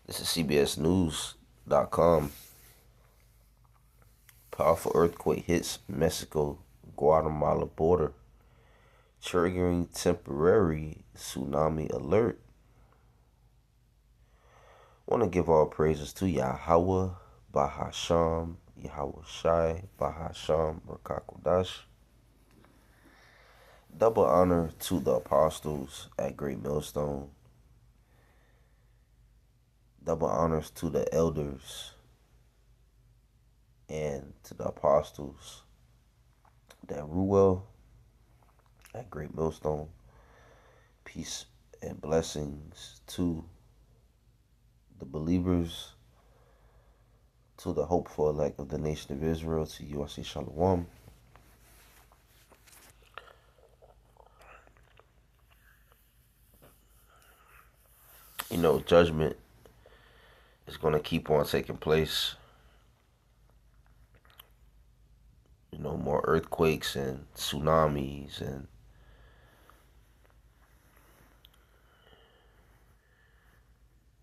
This is CBSNews.com. Powerful earthquake hits Mexico Guatemala border, triggering temporary tsunami alert. Want to give all praises to Yahweh, Bahasham, Yahweh Shai, Bahasham, Rakakodash. Double honor to the apostles at Great Millstone. Double honors to the elders and to the apostles that Ruel at Great Millstone. Peace and blessings to the believers, to the hopeful elect of the nation of Israel, to you I say Shalom. Judgment is going to keep on taking place. More earthquakes and tsunamis and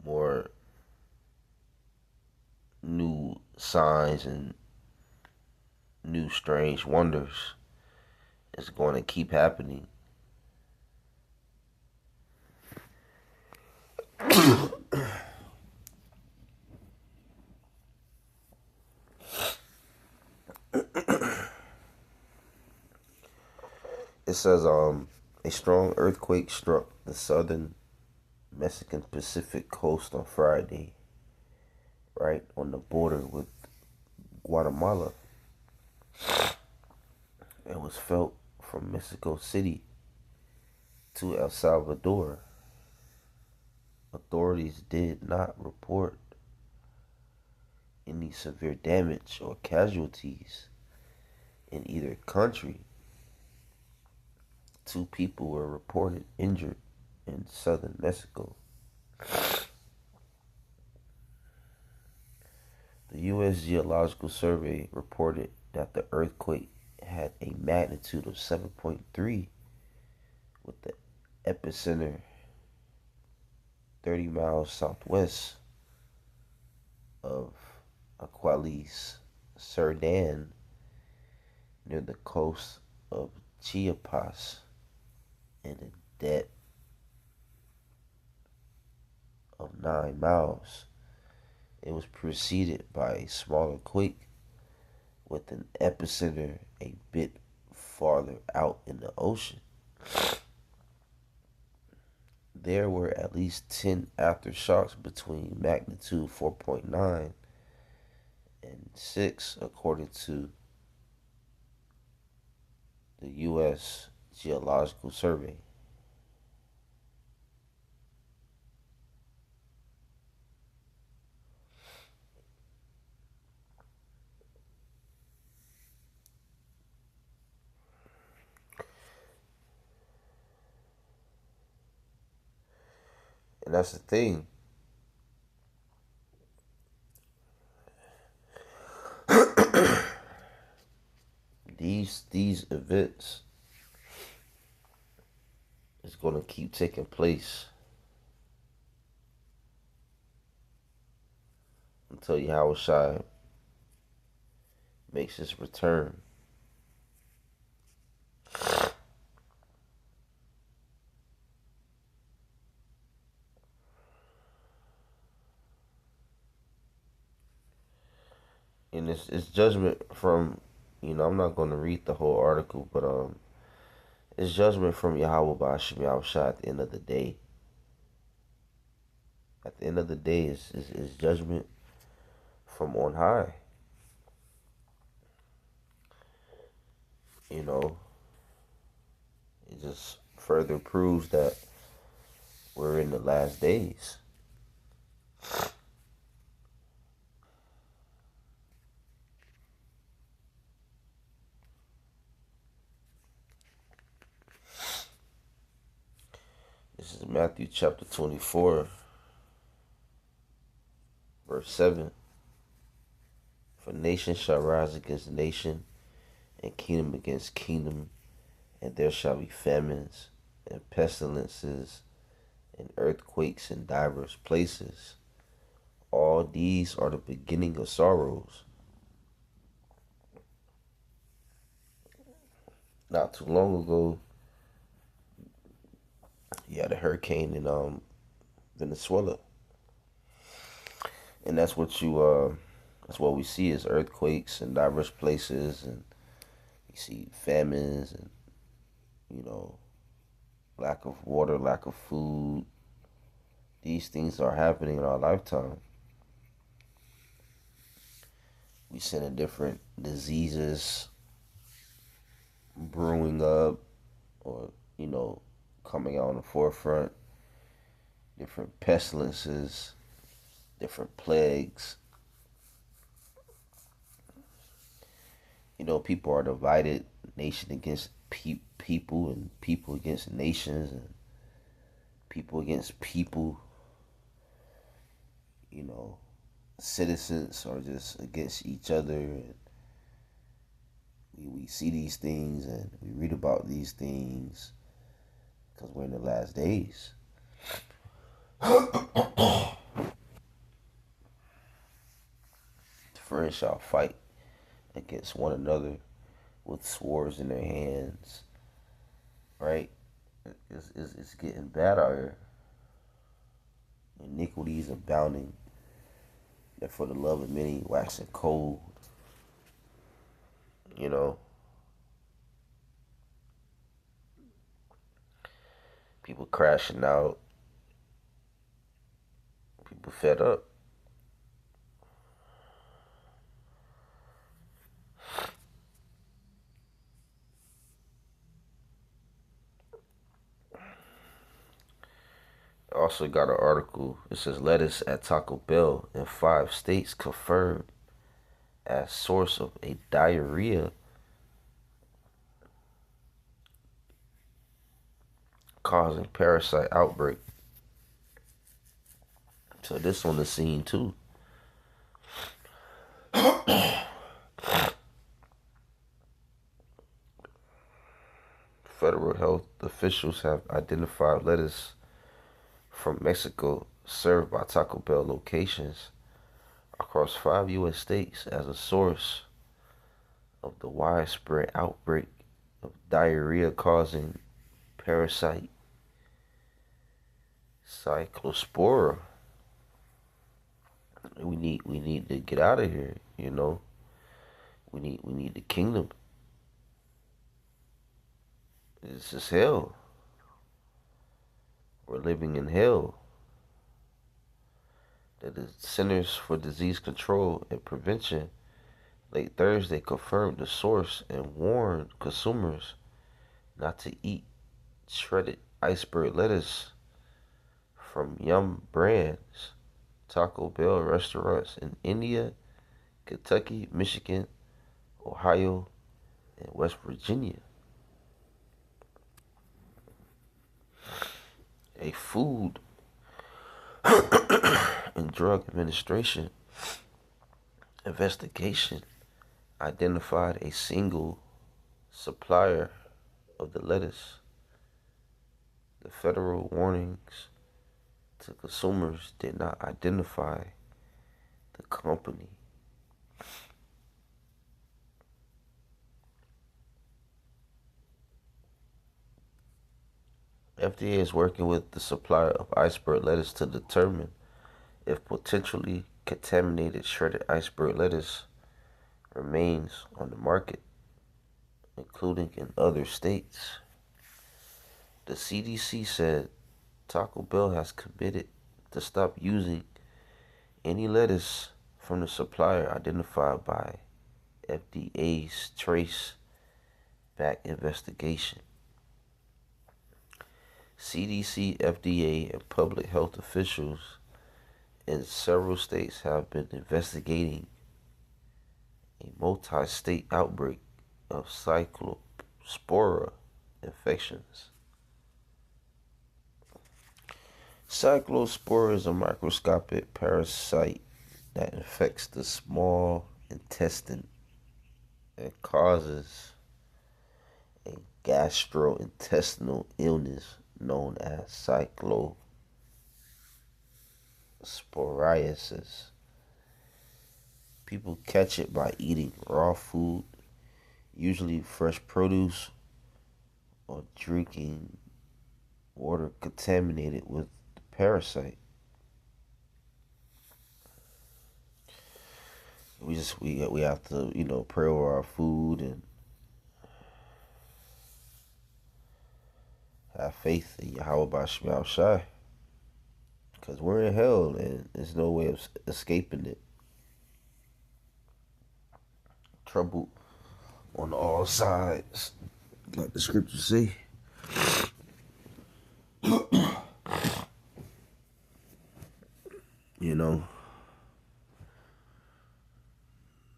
more new signs and new strange wonders is going to keep happening. It says a strong earthquake struck the southern Mexican Pacific coast on Friday, right on the border with Guatemala. It was felt from Mexico City to El Salvador. Authorities did not report any severe damage or casualties in either country. 2 people were reported injured in southern Mexico. The U.S. Geological Survey reported that the earthquake had a magnitude of 7.3 with the epicenter 30 miles southwest of Agualis, Cerdan, near the coast of Chiapas, and a depth of 9 miles. It was preceded by a smaller quake with an epicenter a bit farther out in the ocean. There were at least 10 aftershocks between magnitude 4.9 and 6, according to the U.S. Geological Survey. And that's the thing. These events is going to keep taking place until Yahweh Shai makes his return. And it's judgment from, I'm not going to read the whole article, but it's judgment from Yahweh Ba'ashim Yahweh Shai at the end of the day. At the end of the day, it's judgment from on high. It just further proves that we're in the last days. This is Matthew chapter 24, verse 7. For nation shall rise against nation, and kingdom against kingdom, and there shall be famines, and pestilences, and earthquakes in divers places. All these are the beginning of sorrows. Not too long ago, you had a hurricane in Venezuela, and that's what we see is earthquakes in diverse places, and you see famines and you know lack of water, lack of food. These things are happening in our lifetime. We seeing different diseases brewing up, or you know coming out on the forefront. Different pestilences, different plagues. People are divided, nation against people, and people against nations, and people against people. You know, citizens are just against each other, and we see these things and we read about these things because we're in the last days. Friends shall fight against one another with swords in their hands, right? It's getting bad out here. Iniquities abounding, that for the love of many waxing cold. You know, people crashing out, people fed up. I also got an article. It says lettuce at Taco Bell in 5 states confirmed as source of a diarrhea causing parasite outbreak. So this on the scene too. Federal health officials have identified lettuce from Mexico served by Taco Bell locations across 5 U.S. states as a source of the widespread outbreak of diarrhea causing parasite cyclospora. We need to get out of here, We need the kingdom. This is hell. We're living in hell. That the Centers for Disease Control and Prevention late Thursday confirmed the source and warned consumers not to eat shredded iceberg lettuce from Yum Brands Taco Bell restaurants in India, Kentucky, Michigan, Ohio, and West Virginia. A Food and Drug Administration investigation identified a single supplier of the lettuce. The federal warnings to consumers did not identify the company. FDA is working with the supplier of iceberg lettuce to determine if potentially contaminated shredded iceberg lettuce remains on the market, including in other states. The CDC said Taco Bell has committed to stop using any lettuce from the supplier identified by FDA's trace back investigation. CDC, FDA, and public health officials in several states have been investigating a multi-state outbreak of cyclospora infections. Cyclospora is a microscopic parasite that infects the small intestine and causes a gastrointestinal illness known as Psoriasis. People catch it by eating raw food, usually fresh produce, or drinking water contaminated with the parasite. We have to pray over our food and have faith in Yahweh Bashim Shai, because we're in hell and there's no way of escaping it. Trouble on all sides, like the scriptures say. You know,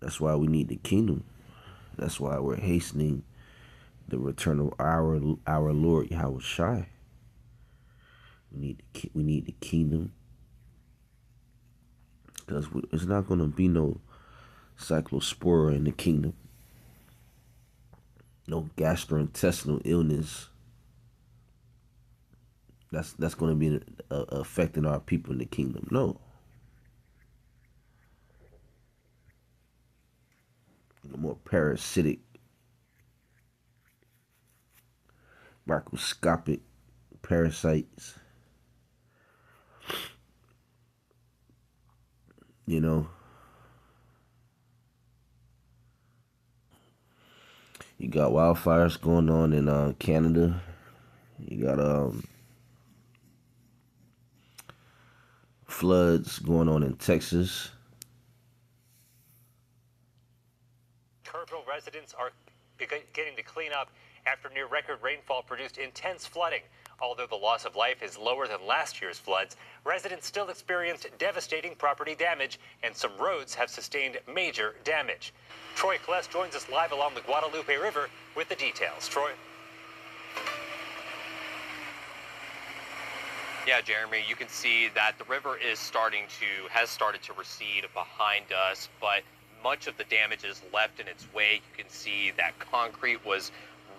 that's why we need the kingdom. That's why we're hastening the return of our Lord Yahweh Shai. We need the kingdom, because it's not going to be no cyclospora in the kingdom. No gastrointestinal illness. That's going to be affecting our people in the kingdom. No. No more parasitic, microscopic parasites. You know, you got wildfires going on in Canada. You got floods going on in Texas. Kerrville residents are beginning to clean up after near record rainfall produced intense flooding. Although the loss of life is lower than last year's floods, residents still experienced devastating property damage, and some roads have sustained major damage. Troy Kless joins us live along the Guadalupe River with the details. Troy? Yeah, Jeremy, you can see that the river has started to recede behind us, but much of the damage is left in its wake. You can see that concrete was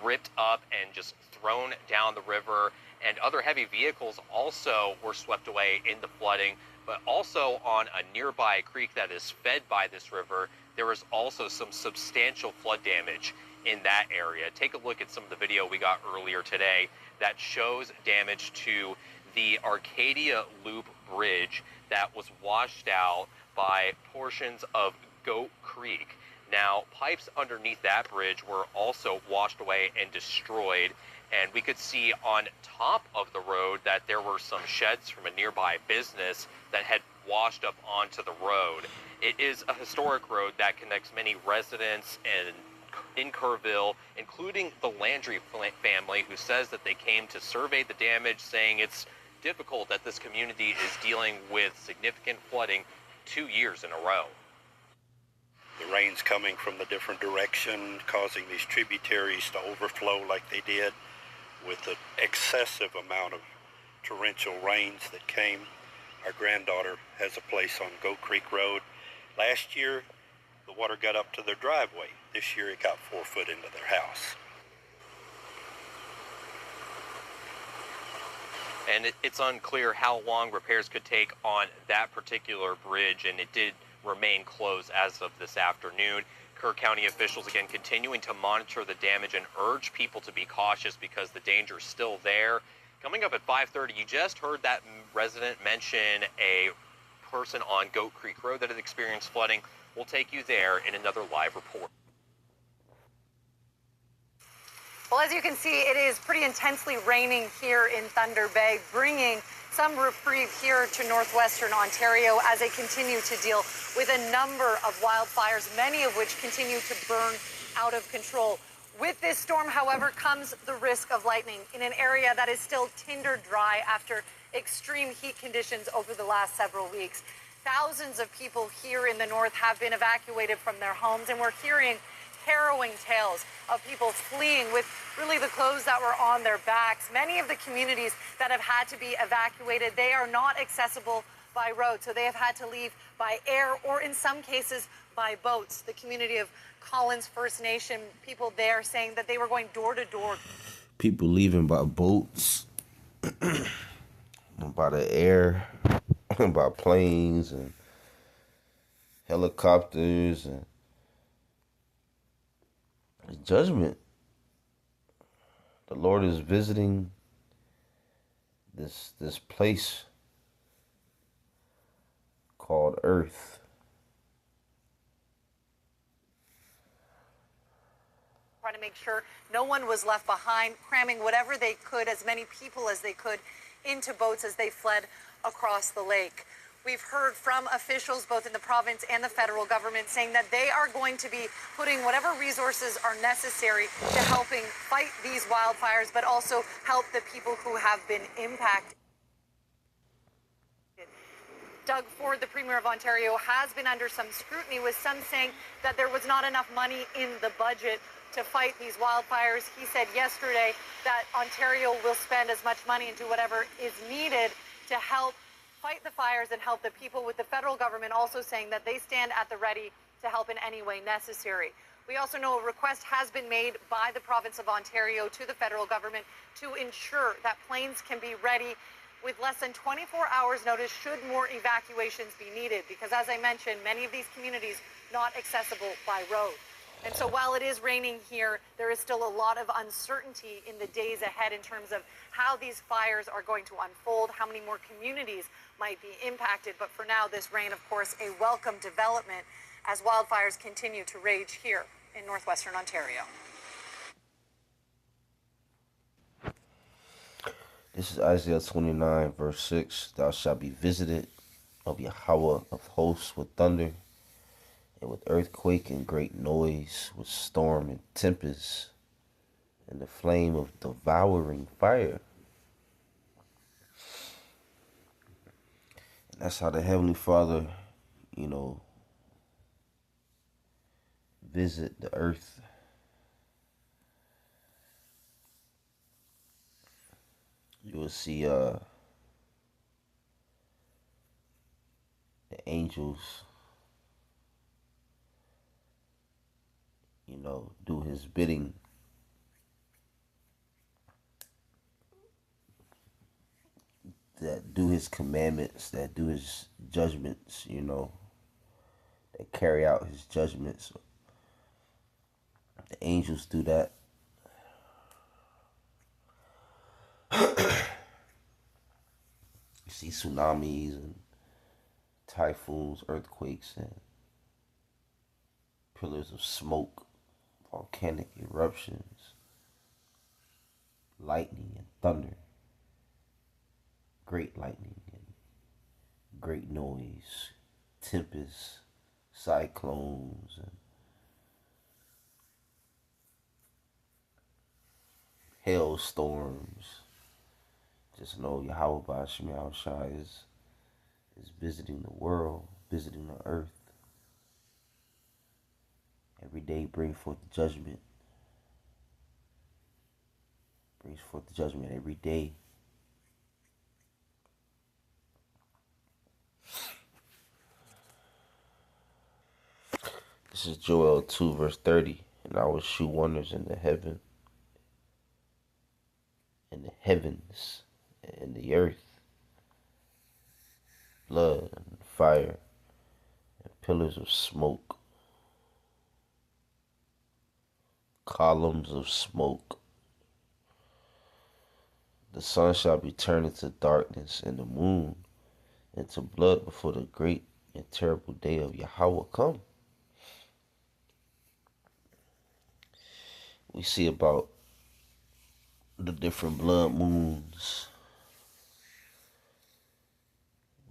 ripped up and just thrown down the river, and other heavy vehicles also were swept away in the flooding. But also on a nearby creek that is fed by this river, there was also some substantial flood damage in that area. Take a look at some of the video we got earlier today that shows damage to the Arcadia Loop Bridge that was washed out by portions of Goat Creek. Now, pipes underneath that bridge were also washed away and destroyed, and we could see on top of the road that there were some sheds from a nearby business that had washed up onto the road. It is a historic road that connects many residents in Kerrville, including the Landry family, who says that they came to survey the damage, saying it's difficult that this community is dealing with significant flooding 2 years in a row. The rain's coming from the different direction, causing these tributaries to overflow like they did, with the excessive amount of torrential rains that came. Our granddaughter has a place on Goat Creek Road. Last year, the water got up to their driveway. This year, it got 4 foot into their house. And it's unclear how long repairs could take on that particular bridge, and it did remain closed as of this afternoon. Kerr County officials again continuing to monitor the damage and urge people to be cautious because the danger is still there. Coming up at 5:30, you just heard that resident mention a person on Goat Creek Road that had experienced flooding. We'll take you there in another live report. Well, as you can see, it is pretty intensely raining here in Thunder Bay, bringing some reprieve here to northwestern Ontario as they continue to deal with a number of wildfires, many of which continue to burn out of control. With this storm, however, comes the risk of lightning in an area that is still tinder dry after extreme heat conditions over the last several weeks. Thousands of people here in the north have been evacuated from their homes, and we're hearing harrowing tales of people fleeing with really the clothes that were on their backs. Many of the communities that have had to be evacuated, they are not accessible by road, so they have had to leave by air or in some cases by boats. The community of Collins First Nation, people there saying that they were going door to door. People leaving by boats, by the air. by planes and helicopters and judgment. The Lord is visiting this place called Earth. Trying to make sure no one was left behind, cramming whatever they could, as many people as they could, into boats as they fled across the lake. We've heard from officials both in the province and the federal government saying that they are going to be putting whatever resources are necessary to helping fight these wildfires, but also help the people who have been impacted. Doug Ford, the Premier of Ontario, has been under some scrutiny, with some saying that there was not enough money in the budget to fight these wildfires. He said yesterday that Ontario will spend as much money and do whatever is needed to help fight the fires and help the people, with the federal government also saying that they stand at the ready to help in any way necessary. We also know a request has been made by the province of Ontario to the federal government to ensure that planes can be ready with less than 24 hours notice should more evacuations be needed, because as I mentioned, many of these communities not accessible by road. And so while it is raining here, there is still a lot of uncertainty in the days ahead in terms of how these fires are going to unfold, how many more communities might be impacted. But for now, this rain, of course, a welcome development as wildfires continue to rage here in northwestern Ontario. This is Isaiah 29, verse 6. Thou shalt be visited of Yahweh of hosts with thunder, and with earthquake and great noise, with storm and tempest, and the flame of devouring fire. And that's how the Heavenly Father, visit the earth. You will see the angels, do his bidding. That do his commandments, that do his judgments, that carry out his judgments. The angels do that. You see tsunamis and typhoons, earthquakes, and pillars of smoke, volcanic eruptions, lightning and thunder, great lightning and great noise, tempests, cyclones, and hailstorms. Just know Yahweh Ba'Shem Yahushua is visiting the world, visiting the earth. Every day bring forth the judgment. Brings forth the judgment every day. This is Joel 2, verse 30. And I will shew wonders in the heavens, and the earth, blood and fire, and pillars of smoke, columns of smoke. The sun shall be turned into darkness, and the moon into blood, before the great and terrible day of Yahweh come. We see about the different blood moons.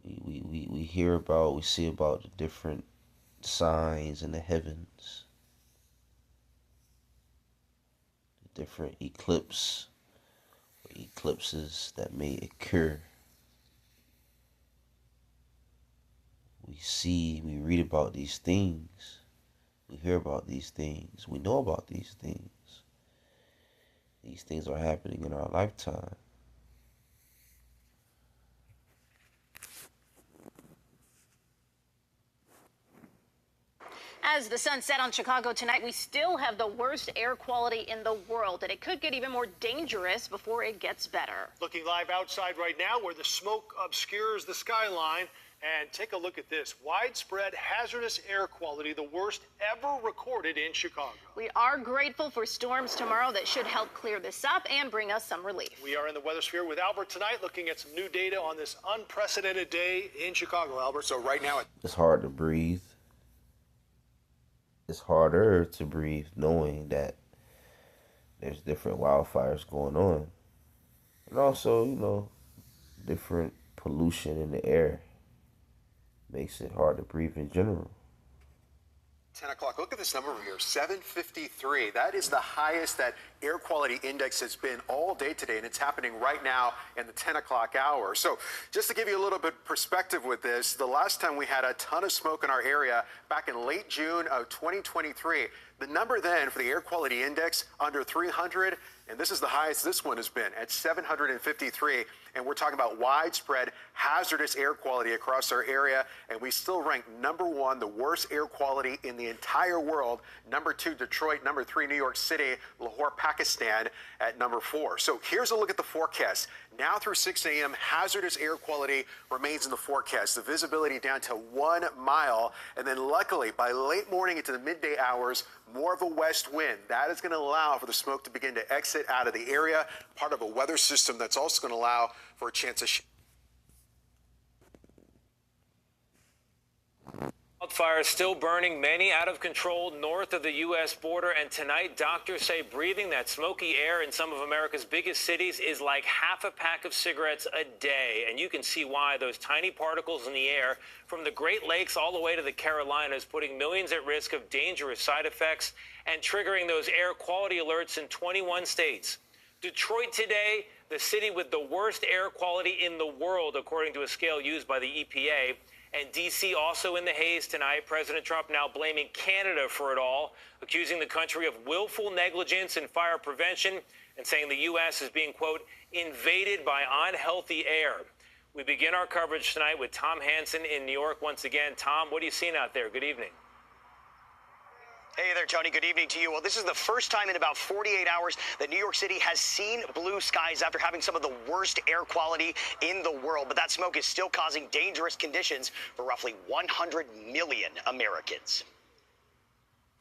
We see about the different signs in the heavens, the different eclipses that may occur. We read about these things, we hear about these things, we know about these things. These things are happening in our lifetime. As the sun set on Chicago tonight, we still have the worst air quality in the world, and it could get even more dangerous before it gets better. Looking live outside right now where the smoke obscures the skyline. And take a look at this. Widespread hazardous air quality, the worst ever recorded in Chicago. We are grateful for storms tomorrow that should help clear this up and bring us some relief. We are in the weather sphere with Albert tonight, looking at some new data on this unprecedented day in Chicago, Albert. So right now it's hard to breathe. It's harder to breathe knowing that there's different wildfires going on. And also, different pollution in the air makes it hard to breathe in general. 10 o'clock. Look at this number over here, 753. That is the highest that air quality index has been all day today, and it's happening right now in the 10 o'clock hour. So just to give you a little bit perspective with this, the last time we had a ton of smoke in our area back in late June of 2023, the number then for the air quality index under 300, and this is the highest this one has been at 753. And we're talking about widespread hazardous air quality across our area. And we still rank number one, the worst air quality in the entire world. Number two, Detroit. Number three, New York City. Lahore, Pakistan at number four. So here's a look at the forecast. Now through 6 a.m., hazardous air quality remains in the forecast. The visibility down to 1 mile. And then luckily, by late morning into the midday hours, more of a west wind. That is going to allow for the smoke to begin to exit out of the area, part of a weather system that's also going to allow for a chance of Wildfires still burning, many out of control north of the U.S. border. And tonight, doctors say breathing that smoky air in some of America's biggest cities is like half a pack of cigarettes a day. And you can see why. Those tiny particles in the air from the Great Lakes all the way to the Carolinas, putting millions at risk of dangerous side effects and triggering those air quality alerts in 21 states. Detroit today, the city with the worst air quality in the world, according to a scale used by the EPA. And D.C. also in the haze tonight. President Trump now blaming Canada for it all, accusing the country of willful negligence in fire prevention and saying the U.S. is being, quote, invaded by unhealthy air. We begin our coverage tonight with Tom Hansen in New York once again. Tom, what are you seeing out there? Good evening. Hey there, Tony. Good evening to you. Well, this is the first time in about 48 hours that New York City has seen blue skies after having some of the worst air quality in the world. But that smoke is still causing dangerous conditions for roughly 100 million Americans.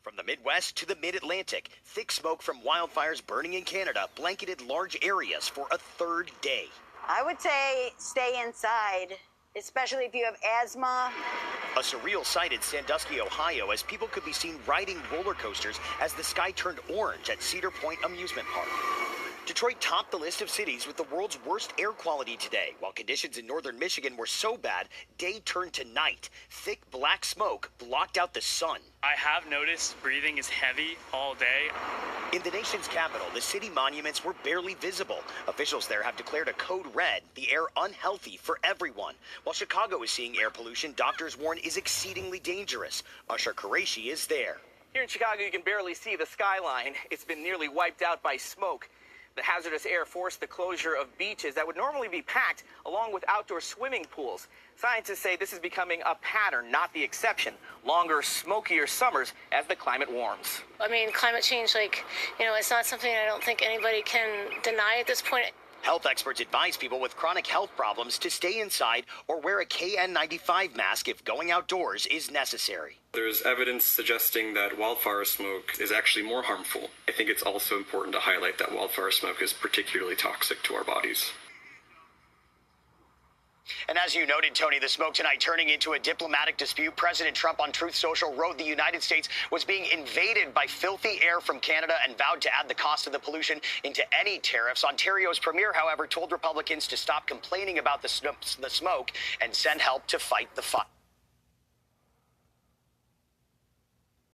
From the Midwest to the Mid-Atlantic, thick smoke from wildfires burning in Canada blanketed large areas for a third day. I would say stay inside, especially if you have asthma. A surreal sight in Sandusky, Ohio, as people could be seen riding roller coasters as the sky turned orange at Cedar Point Amusement Park. Detroit topped the list of cities with the world's worst air quality today, while conditions in northern Michigan were so bad, day turned to night. Thick black smoke blocked out the sun. I have noticed breathing is heavy all day. In the nation's capital, the city monuments were barely visible. Officials there have declared a code red, the air unhealthy for everyone. While Chicago is seeing air pollution, doctors warn is exceedingly dangerous. Usher Qureshi is there. Here in Chicago, you can barely see the skyline. It's been nearly wiped out by smoke. The hazardous air forced the closure of beaches that would normally be packed, along with outdoor swimming pools. Scientists say this is becoming a pattern, not the exception. Longer, smokier summers as the climate warms. I mean, climate change, it's not something I don't think anybody can deny at this point. Health experts advise people with chronic health problems to stay inside or wear a KN95 mask if going outdoors is necessary. There's evidence suggesting that wildfire smoke is actually more harmful. I think it's also important to highlight that wildfire smoke is particularly toxic to our bodies. And as you noted, Tony, the smoke tonight turning into a diplomatic dispute. President Trump on Truth Social wrote the United States was being invaded by filthy air from Canada and vowed to add the cost of the pollution into any tariffs. Ontario's premier, however, told Republicans to stop complaining about the smoke and send help to fight the fire.